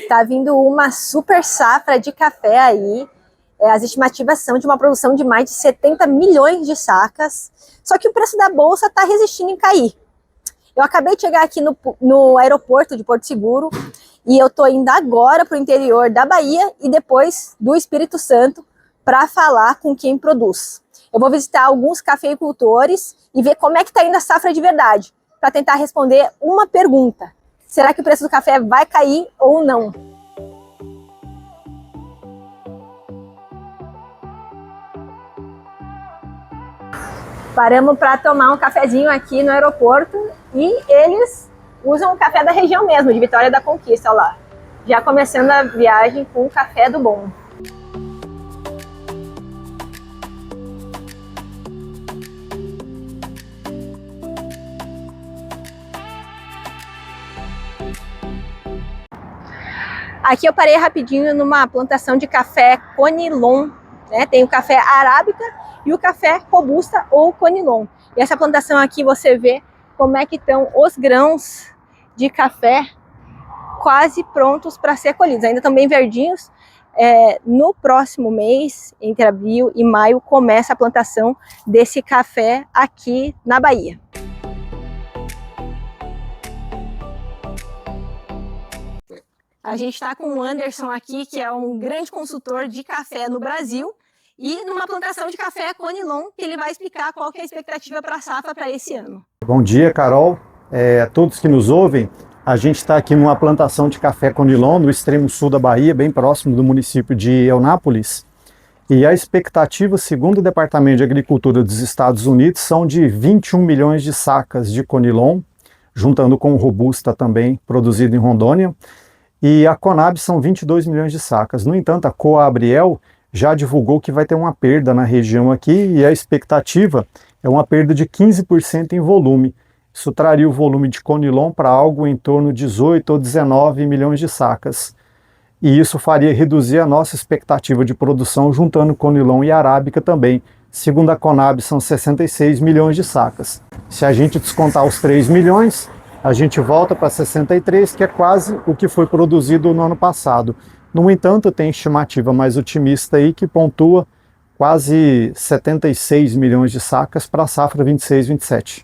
Tá vindo uma super safra de café aí. As estimativas são de uma produção de mais de 70 milhões de sacas. Só que o preço da bolsa está resistindo em cair. Eu acabei de chegar aqui no aeroporto de Porto Seguro e eu tô indo agora para o interior da Bahia e depois do Espírito Santo para falar com quem produz. Eu vou visitar alguns cafeicultores e ver como é que está indo a safra de verdade, para tentar responder uma pergunta. Será que o preço do café vai cair ou não? Paramos para tomar um cafezinho aqui no aeroporto e eles usam o café da região mesmo, de Vitória da Conquista, olha lá. Já começando a viagem com o café do bom. Aqui eu parei rapidinho numa plantação de café Conilon, né? Tem o café arábica e o café robusta ou Conilon. E essa plantação aqui você vê como é que estão os grãos de café quase prontos para ser colhidos. Ainda estão bem verdinhos. No próximo mês, entre abril e maio, começa a plantação desse café aqui na Bahia. A gente está com o Anderson aqui, que é um grande consultor de café no Brasil, e numa plantação de café Conilon, que ele vai explicar qual que é a expectativa para a safra para esse ano. Bom dia, Carol. A todos que nos ouvem, a gente está aqui numa plantação de café Conilon, no extremo sul da Bahia, bem próximo do município de Eunápolis. E a expectativa, segundo o Departamento de Agricultura dos Estados Unidos, são de 21 milhões de sacas de Conilon, juntando com o Robusta também, produzido em Rondônia. E a Conab são 22 milhões de sacas. No entanto, a Coabriel já divulgou que vai ter uma perda na região aqui e a expectativa é uma perda de 15% em volume. Isso traria o volume de Conilon para algo em torno de 18 ou 19 milhões de sacas. E isso faria reduzir a nossa expectativa de produção, juntando Conilon e Arábica também. Segundo a Conab, são 66 milhões de sacas. Se a gente descontar os 3 milhões, a gente volta para 63, que é quase o que foi produzido no ano passado. No entanto, tem estimativa mais otimista aí que pontua quase 76 milhões de sacas para a safra 26-27.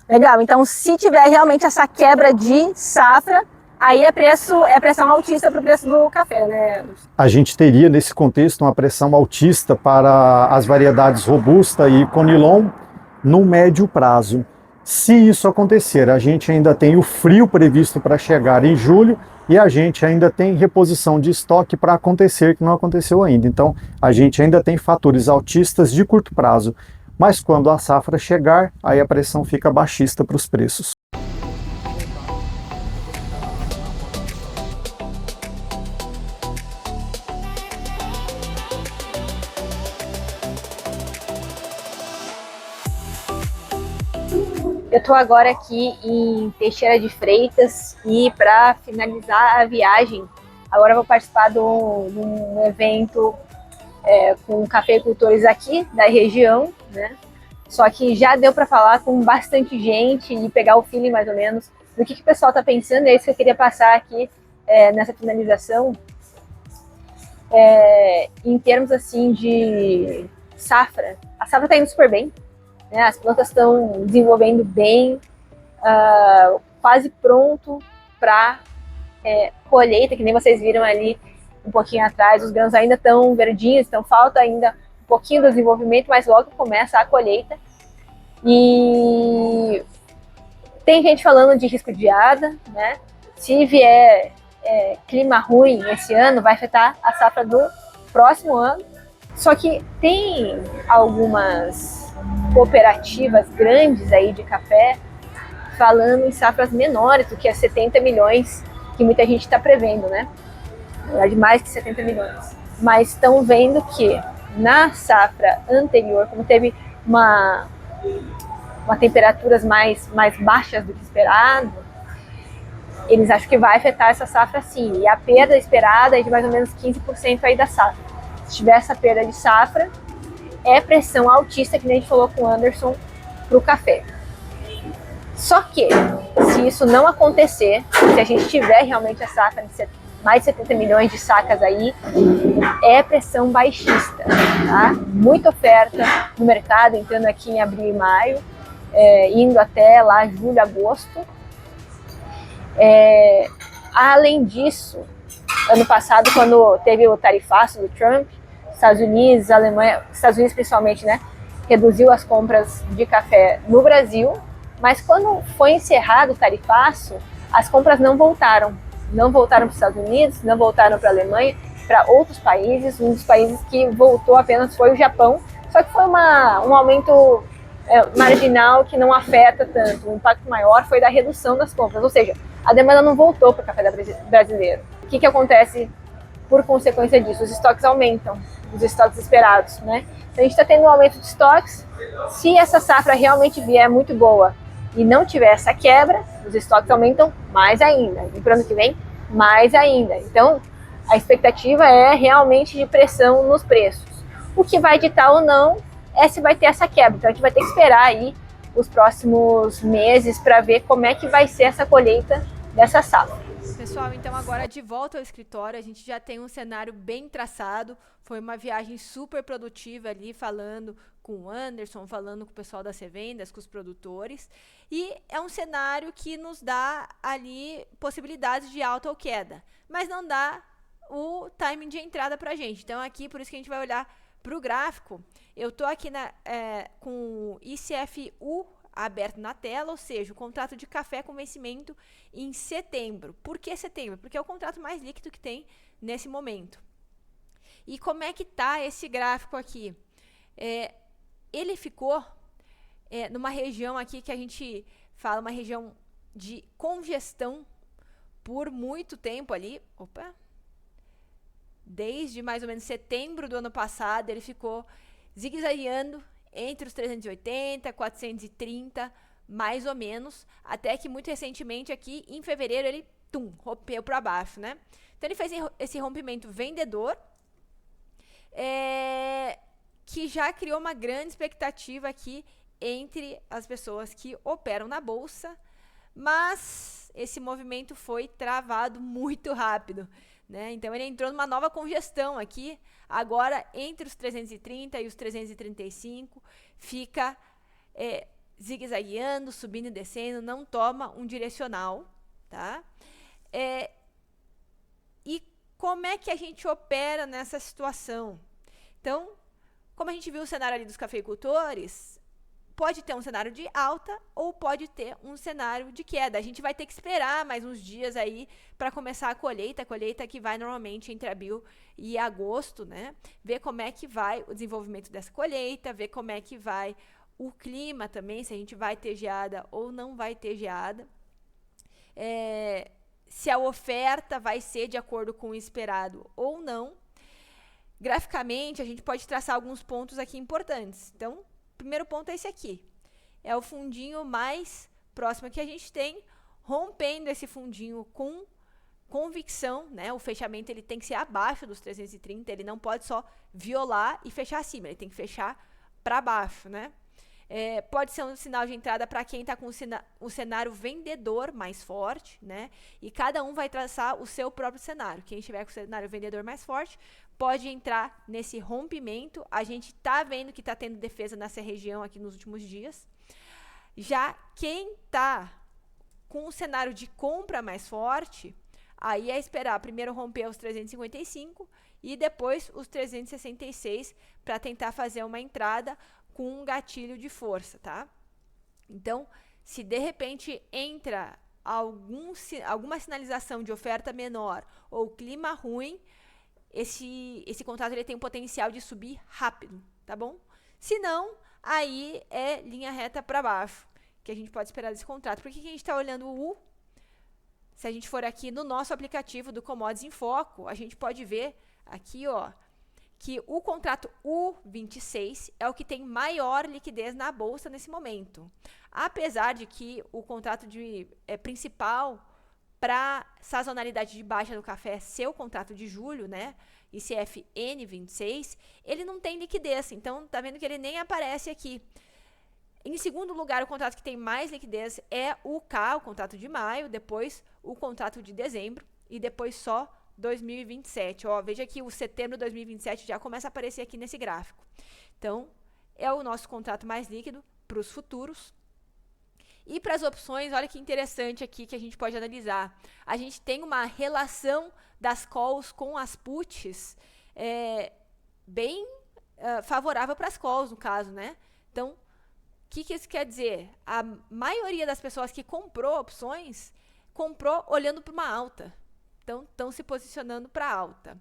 Legal, então se tiver realmente essa quebra de safra, aí é pressão altista para o preço do café, né? A gente teria nesse contexto uma pressão altista para as variedades Robusta e Conilon no médio prazo. Se isso acontecer, a gente ainda tem o frio previsto para chegar em julho e a gente ainda tem reposição de estoque para acontecer, que não aconteceu ainda. Então, a gente ainda tem fatores altistas de curto prazo. Mas quando a safra chegar, aí a pressão fica baixista para os preços. Eu estou agora aqui em Teixeira de Freitas e para finalizar a viagem, agora eu vou participar de um evento com cafeicultores aqui da região, né? Só que já deu para falar com bastante gente e pegar o feeling mais ou menos do que o pessoal está pensando. É isso que eu queria passar aqui nessa finalização. Em termos assim de safra, a safra está indo super bem. As plantas estão desenvolvendo bem, quase pronto para colheita, que nem vocês viram ali um pouquinho atrás. Os grãos ainda estão verdinhos, então falta ainda um pouquinho do desenvolvimento, mas logo começa a colheita. E tem gente falando de risco de geada, né? Se vier clima ruim esse ano, vai afetar a safra do próximo ano. Só que tem algumas cooperativas grandes aí de café falando em safras menores do que as 70 milhões que muita gente está prevendo, né? Na verdade, mais que 70 milhões. Mas estão vendo que na safra anterior, como teve uma temperaturas mais baixas do que esperado, eles acham que vai afetar essa safra sim. E a perda esperada é de mais ou menos 15% aí da safra. Se tiver essa perda de safra, é pressão altista, que nem a gente falou com o Anderson, para o café. Só que, se isso não acontecer, se a gente tiver realmente a safra mais de 70 milhões de sacas aí, é pressão baixista, tá? Muita oferta no mercado, entrando aqui em abril e maio, indo até lá julho, agosto. Além disso, ano passado, quando teve o tarifaço do Trump, Estados Unidos, Alemanha, Estados Unidos principalmente, né, reduziu as compras de café no Brasil, mas quando foi encerrado o tarifaço, as compras não voltaram. Não voltaram para os Estados Unidos, não voltaram para a Alemanha, para outros países. Um dos países que voltou apenas foi o Japão, só que foi um aumento marginal que não afeta tanto. O impacto maior foi da redução das compras, ou seja, a demanda não voltou para o café brasileiro. O que acontece por consequência disso? Os estoques aumentam, os estoques esperados, né? Então a gente está tendo um aumento de estoques. Se essa safra realmente vier muito boa e não tiver essa quebra, os estoques aumentam mais ainda. E para o ano que vem, mais ainda. Então, a expectativa é realmente de pressão nos preços. O que vai ditar ou não é se vai ter essa quebra. Então, a gente vai ter que esperar aí os próximos meses para ver como é que vai ser essa colheita dessa safra. Pessoal, então agora de volta ao escritório, a gente já tem um cenário bem traçado. Foi uma viagem super produtiva ali, falando com o Anderson, falando com o pessoal das revendas, com os produtores. E é um cenário que nos dá ali possibilidades de alta ou queda, mas não dá o timing de entrada para a gente. Então aqui, por isso que a gente vai olhar para o gráfico. Eu estou aqui com o ICFU aberto na tela, ou seja, o contrato de café com vencimento em setembro. Por que setembro? Porque é o contrato mais líquido que tem nesse momento. E como é que está esse gráfico aqui? Ele ficou numa região aqui que a gente fala, uma região de congestão por muito tempo ali. Desde mais ou menos setembro do ano passado, ele ficou zigue-zagueando entre os 380, 430, mais ou menos, até que muito recentemente aqui, em fevereiro, ele rompeu para baixo, né? Então ele fez esse rompimento vendedor, que já criou uma grande expectativa aqui entre as pessoas que operam na bolsa, mas esse movimento foi travado muito rápido, né? Então ele entrou numa nova congestão aqui, agora entre os 330 e os 335, fica zigue-zagueando, subindo e descendo, não toma um direcional, tá? E como é que a gente opera nessa situação? Então, como a gente viu o cenário ali dos cafeicultores, pode ter um cenário de alta ou pode ter um cenário de queda. A gente vai ter que esperar mais uns dias aí para começar a colheita que vai normalmente entre abril e agosto, né? Ver como é que vai o desenvolvimento dessa colheita, ver como é que vai o clima também, se a gente vai ter geada ou não vai ter geada. Se a oferta vai ser de acordo com o esperado ou não. Graficamente, a gente pode traçar alguns pontos aqui importantes. Então, o primeiro ponto é esse aqui. É o fundinho mais próximo que a gente tem, rompendo esse fundinho com convicção, né? O fechamento ele tem que ser abaixo dos 330, ele não pode só violar e fechar acima, ele tem que fechar para baixo, né? Pode ser um sinal de entrada para quem está com o cenário vendedor mais forte, né? E cada um vai traçar o seu próprio cenário. Quem estiver com o cenário vendedor mais forte pode entrar nesse rompimento. A gente está vendo que está tendo defesa nessa região aqui nos últimos dias. Já quem está com o cenário de compra mais forte, aí é esperar primeiro romper os 355 e depois os 366 para tentar fazer uma entrada com um gatilho de força, tá? Então, se de repente entra alguma sinalização de oferta menor ou clima ruim, esse contrato ele tem um potencial de subir rápido, tá bom? Se não, aí é linha reta para baixo, que a gente pode esperar desse contrato. Por que a gente está olhando o U? Se a gente for aqui no nosso aplicativo do Commodities em Foco, a gente pode ver aqui, ó, que o contrato U26 é o que tem maior liquidez na bolsa nesse momento. Apesar de que o contrato principal para sazonalidade de baixa do café ser o contrato de julho, né, ICFN26, ele não tem liquidez, então tá vendo que ele nem aparece aqui. Em segundo lugar, o contrato que tem mais liquidez é o K, o contrato de maio, depois o contrato de dezembro e depois só 2027. Ó, veja que o setembro de 2027 já começa a aparecer aqui nesse gráfico. Então, é o nosso contrato mais líquido para os futuros. E para as opções, olha que interessante aqui que a gente pode analisar. A gente tem uma relação das calls com as puts bem favorável para as calls, no caso, né? Então, o que isso quer dizer? A maioria das pessoas que comprou opções, comprou olhando para uma alta. Então, estão se posicionando para alta.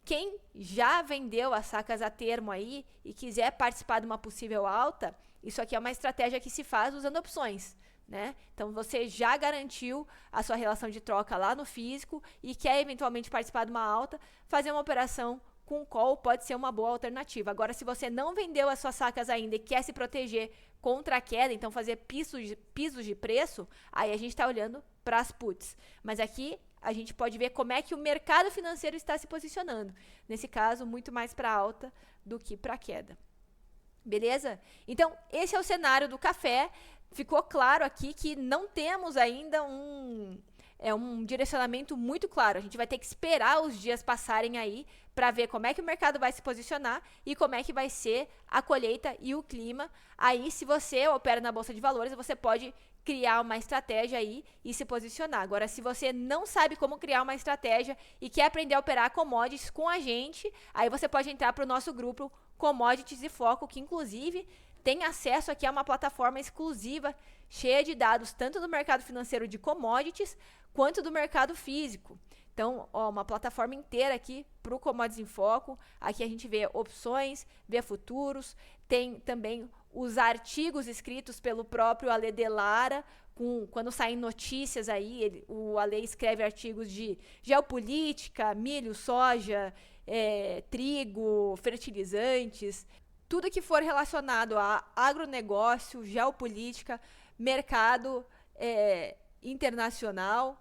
Quem já vendeu as sacas a termo aí e quiser participar de uma possível alta, isso aqui é uma estratégia que se faz usando opções, né? Então, você já garantiu a sua relação de troca lá no físico e quer eventualmente participar de uma alta, fazer uma operação com call pode ser uma boa alternativa. Agora, se você não vendeu as suas sacas ainda e quer se proteger contra a queda, então fazer pisos de preço, aí a gente está olhando para as puts. Mas aqui a gente pode ver como é que o mercado financeiro está se posicionando. Nesse caso, muito mais para alta do que para queda. Beleza? Então, esse é o cenário do café. Ficou claro aqui que não temos ainda um direcionamento muito claro. A gente vai ter que esperar os dias passarem aí para ver como é que o mercado vai se posicionar e como é que vai ser a colheita e o clima. Aí, se você opera na Bolsa de Valores, você pode criar uma estratégia aí e se posicionar. Agora, se você não sabe como criar uma estratégia e quer aprender a operar commodities com a gente, aí você pode entrar para o nosso grupo Commodities e Foco, que inclusive tem acesso aqui a uma plataforma exclusiva, cheia de dados, tanto do mercado financeiro de commodities, quanto do mercado físico. Então, ó, uma plataforma inteira aqui para o Commodities em Foco. Aqui a gente vê opções, vê futuros, tem também os artigos escritos pelo próprio Ale de Lara, quando saem notícias aí, o Ale escreve artigos de geopolítica, milho, soja, trigo, fertilizantes, tudo que for relacionado a agronegócio, geopolítica, mercado internacional.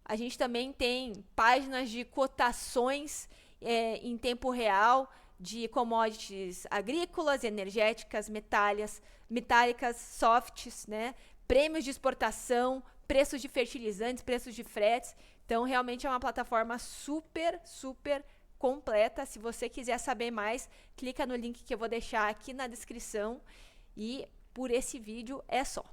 A gente também tem páginas de cotações em tempo real de commodities agrícolas, energéticas, metálicas, softs, né? Prêmios de exportação, preços de fertilizantes, preços de fretes. Então, realmente é uma plataforma super, super completa. Se você quiser saber mais, clica no link que eu vou deixar aqui na descrição. E por esse vídeo é só.